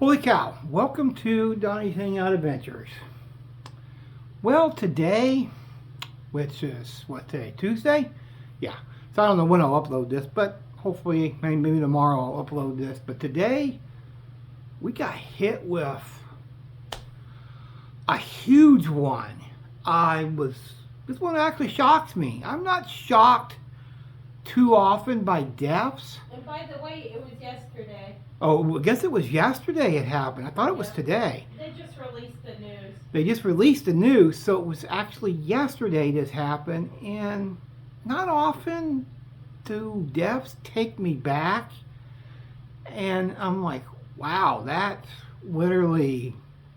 Holy cow, welcome to Donnie's Hangout Adventures. Well, today, which is, what today, Tuesday? Yeah, so I don't know when I'll upload this, but hopefully, maybe tomorrow I'll upload this. But today, we got hit with a huge one. This one actually shocks me. I'm not shocked too often by deaths. And by the way, it was yesterday. Oh, I guess it was yesterday it happened. I thought it was today. They just released the news. They just released the news, so it was actually yesterday this happened. And not often do deaths take me back. And I'm like, wow, that literally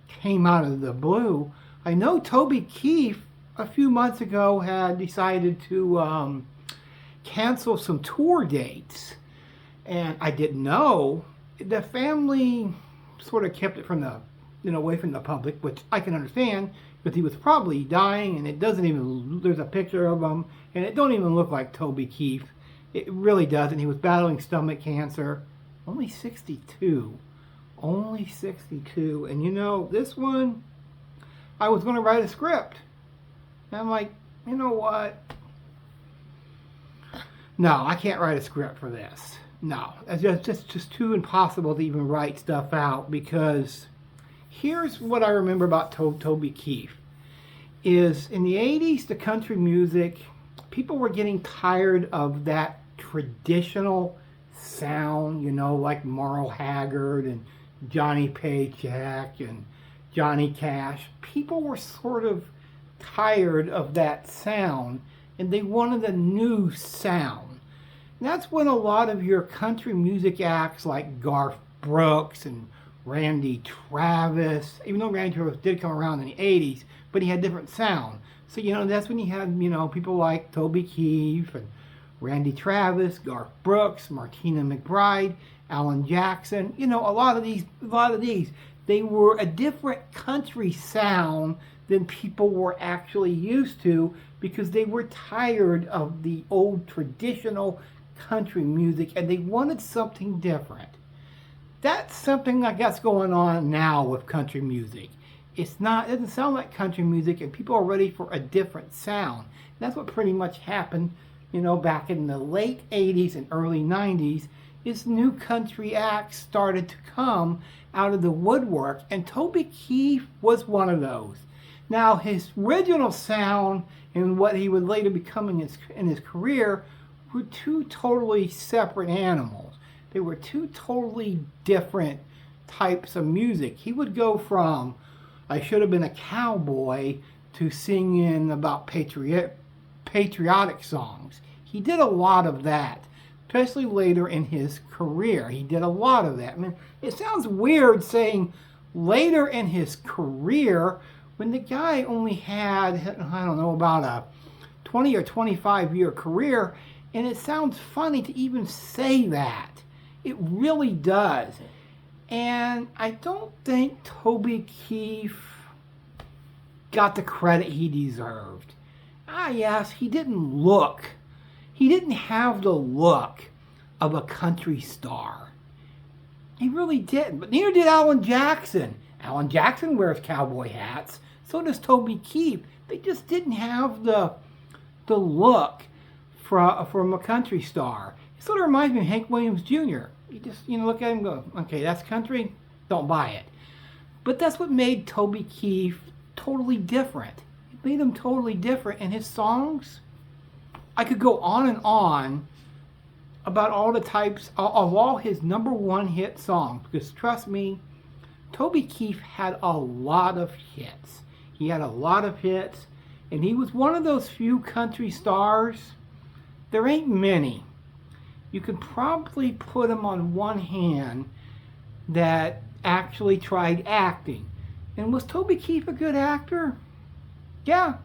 came out of the blue. I know Toby Keith a few months ago had decided to cancel some tour dates. And I didn't know. The family sort of kept it from the, away from the public, which I can understand, because he was probably dying, and it doesn't even, there's a picture of him, and it don't even look like Toby Keith. It really doesn't. He was battling stomach cancer. Only 62. Only 62. And this one, I was going to write a script. And I'm like, you know what? No, I can't write a script for this. No, it's just too impossible to even write stuff out, because here's what I remember about Toby Keith. Is in the 80s, the country music, people were getting tired of that traditional sound, like Merle Haggard and Johnny Paycheck and Johnny Cash. People were sort of tired of that sound, and they wanted a new sound. And that's when a lot of your country music acts like Garth Brooks and Randy Travis, even though Randy Travis did come around in the 80s, but he had different sound. So, that's when you had, people like Toby Keith and Randy Travis, Garth Brooks, Martina McBride, Alan Jackson. A lot of these, they were a different country sound than people were actually used to, because they were tired of the old traditional country music and they wanted something different. That's something like that's going on now with country music. It doesn't sound like country music, and people are ready for a different sound. And that's what pretty much happened, back in the late 80s and early 90s. Is new country acts started to come out of the woodwork, and Toby Keith was one of those. Now, his original sound and what he would later become in his career were two totally separate animals. They were two totally different types of music. He would go from, I should have been a cowboy, to singing about patriotic songs. He did a lot of that, especially later in his career. He did a lot of that. I mean, it sounds weird saying later in his career when the guy only had, I don't know, about a 20 or 25 year career. And it sounds funny to even say that. It really does. And I don't think Toby Keith got the credit he deserved. Yes, he didn't have the look of a country star. He really didn't. But neither did Alan Jackson. Alan Jackson wears cowboy hats. So does Toby Keith. They just didn't have the look from a country star. It sort of reminds me of Hank Williams Jr. You just, look at him and go, okay, that's country, don't buy it. But that's what made Toby Keith totally different. It made him totally different. And his songs, I could go on and on about all the types of all his number one hit songs. Because trust me, Toby Keith had a lot of hits. He had a lot of hits. And he was one of those few country stars. There ain't many. You could probably put him on one hand that actually tried acting. And was Toby Keith a good actor? Yeah,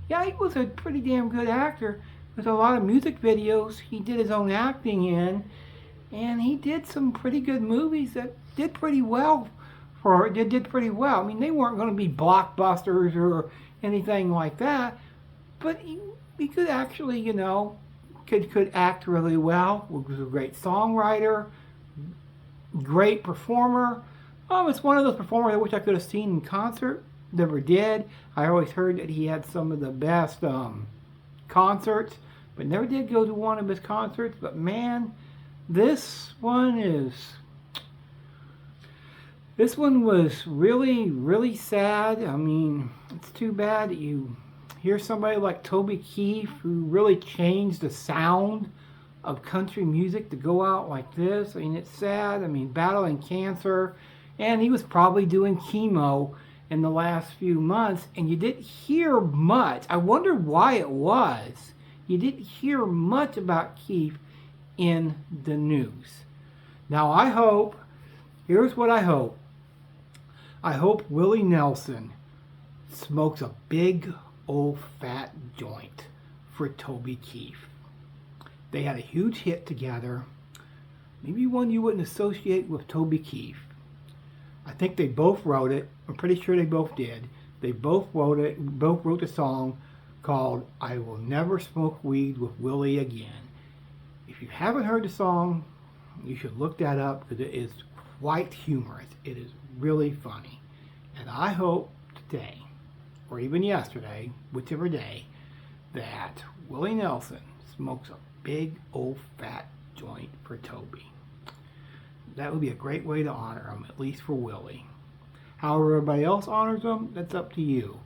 he was a pretty damn good actor. There's a lot of music videos he did his own acting in, and he did some pretty good movies that did pretty well did pretty well. I mean, they weren't going to be blockbusters or anything like that, but he could actually, could act really well. Was a great songwriter, great performer. It's one of those performers I wish I could have seen in concert. Never did. I always heard that he had some of the best concerts, but never did go to one of his concerts. But man, this one was really, really sad. I mean, it's too bad that you hear somebody like Toby Keith, who really changed the sound of country music, to go out like this. I mean, it's sad. I mean, battling cancer, and he was probably doing chemo in the last few months, and you didn't hear much. I wonder why it was. You didn't hear much about Keith in the news. Now, here's what I hope. I hope Willie Nelson smokes a big old fat joint for Toby Keith. They had a huge hit together. Maybe one you wouldn't associate with Toby Keith. I think they both wrote it. I'm pretty sure they both did. They both wrote it. Both wrote a song called "I Will Never Smoke Weed with Willie Again." If you haven't heard the song, you should look that up, because it is quite humorous. It is really funny. And I hope today, or even yesterday, whichever day, that Willie Nelson smokes a big old fat joint for Toby. That would be a great way to honor him, at least for Willie. However everybody else honors him, that's up to you.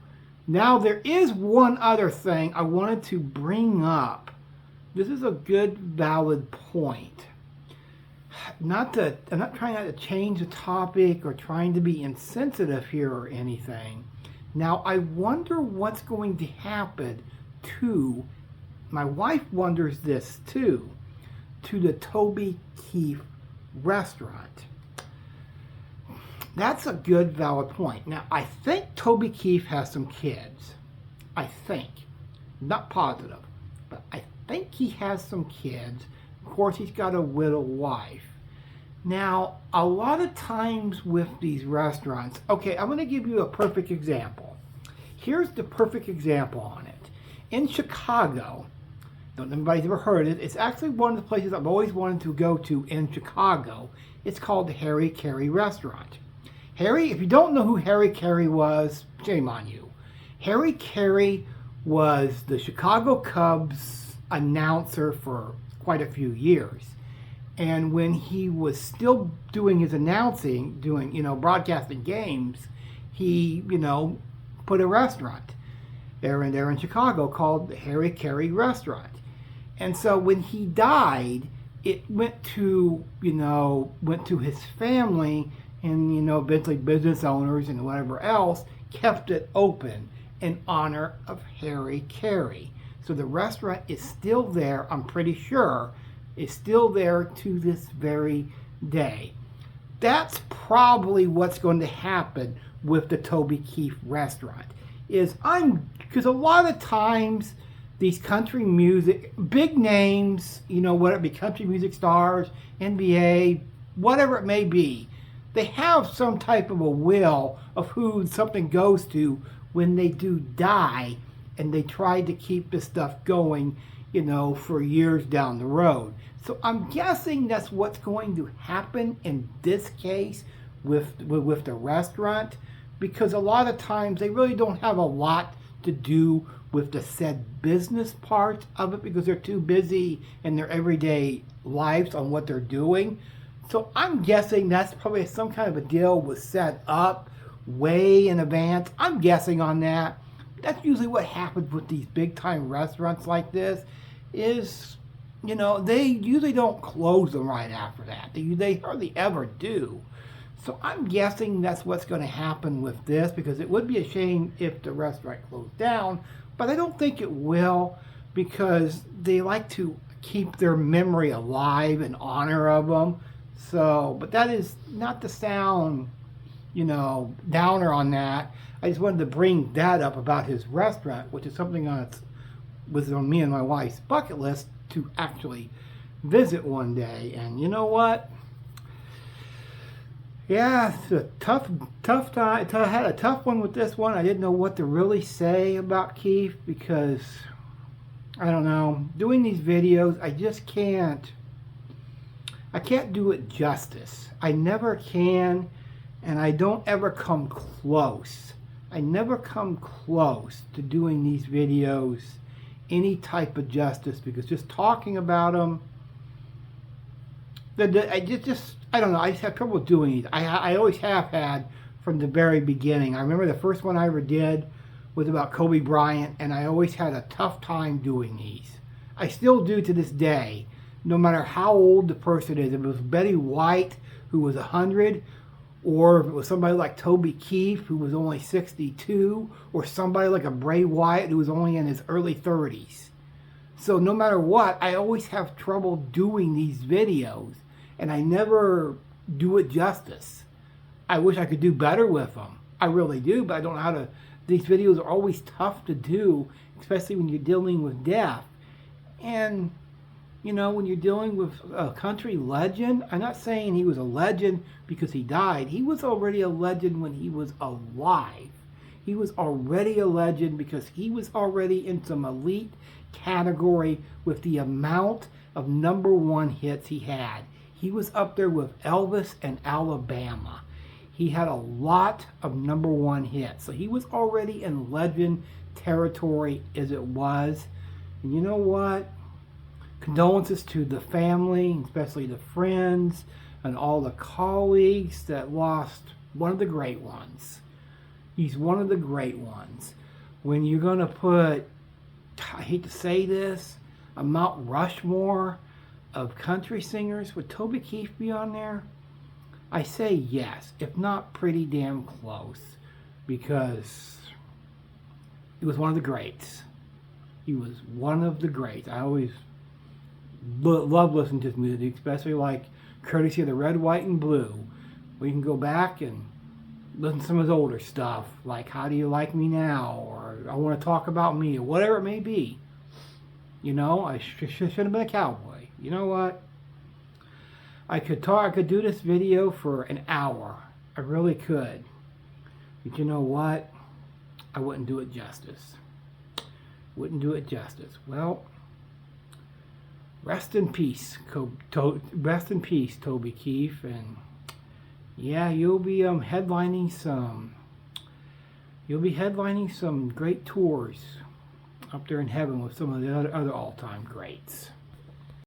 Now, there is one other thing I wanted to bring up. This is a good, valid point. I'm not trying to change the topic or trying to be insensitive here or anything. Now, I wonder what's going to happen to, my wife wonders this too, to the Toby Keith restaurant. That's a good, valid point. Now, I think Toby Keith has some kids. I think. Not positive, but I think he has some kids. Of course, he's got a widow wife. Now, a lot of times with these restaurants, okay, I'm going to give you a perfect example. Here's the perfect example on it. In Chicago, don't know if anybody's ever heard it, it's actually one of the places I've always wanted to go to in Chicago. It's called the Harry Carey Restaurant. If you don't know who Harry Carey was, shame on you. Harry Carey was the Chicago Cubs announcer for quite a few years. And when he was still doing his announcing, broadcasting games, he, put a rrestaurant there in Chicago called the Harry Carey Restaurant. And so when he died, it went to his family, and, eventually business owners and whatever else kept it open in honor of Harry Carey. So the restaurant is still there, I'm pretty sure. It's still there to this very day. That's probably what's going to happen with the Toby Keith restaurant. Because a lot of times these country music, big names, whether it be country music stars, NBA, whatever it may be, they have some type of a will of who something goes to when they do die, and they try to keep this stuff going, for years down the road. So I'm guessing that's what's going to happen in this case with the restaurant, because a lot of times they really don't have a lot to do with the said business part of it, because they're too busy in their everyday lives on what they're doing. So I'm guessing that's probably some kind of a deal was set up way in advance. I'm guessing on that. That's usually what happens with these big time restaurants like this is, they usually don't close them right after that. They hardly ever do. So I'm guessing that's what's going to happen with this, because it would be a shame if the restaurant closed down, but I don't think it will, because they like to keep their memory alive in honor of them. So, but that is not to sound, downer on that. I just wanted to bring that up about his restaurant, which is something was on me and my wife's bucket list to actually visit one day. And you know what? Yeah, it's a tough time. I had a tough one with this one. I didn't know what to really say about Keith, because I don't know. Doing these videos, I just can't do it justice. I never can. And I don't ever come close. I never come close to doing these videos any type of justice, because just talking about them, I don't know. I just have trouble doing it. I always have had from the very beginning. I remember the first one I ever did was about Kobe Bryant, and I always had a tough time doing these. I still do to this day, no matter how old the person is. If it was Betty White, who was 100, or if it was somebody like Toby Keith, who was only 62, or somebody like a Bray Wyatt, who was only in his early 30s. So no matter what, I always have trouble doing these videos, and I never do it justice. I wish I could do better with them. I really do, but I don't know how to. These videos are always tough to do, especially when you're dealing with death. And, you know, when you're dealing with a country legend, I'm not saying he was a legend because he died. He was already a legend when he was alive. He was already a legend because he was already in some elite category with the amount of #1 hits he had. He was up there with Elvis and Alabama. He had a lot of #1 hits. So he was already in legend territory as it was. And you know what? Condolences to the family, especially the friends and all the colleagues that lost one of the great ones. He's one of the great ones. When you're going to put, I hate to say this, a Mount Rushmore of country singers, would Toby Keith be on there? I say yes, if not pretty damn close, because he was one of the greats. He was one of the greats. I always love listening to his music, especially like courtesy of the Red, White, and Blue. We can go back and listen to some of his older stuff, like How Do You Like Me Now, or I Want to Talk About Me, or whatever it may be. You know, I should have been a cowboy. You know what? I could do this video for an hour. I really could. But you know what? I wouldn't do it justice. Wouldn't do it justice. Well, rest in peace, rest in peace, Toby Keith, and yeah, you'll be headlining some. You'll be headlining some great tours up there in heaven with some of the other all-time greats.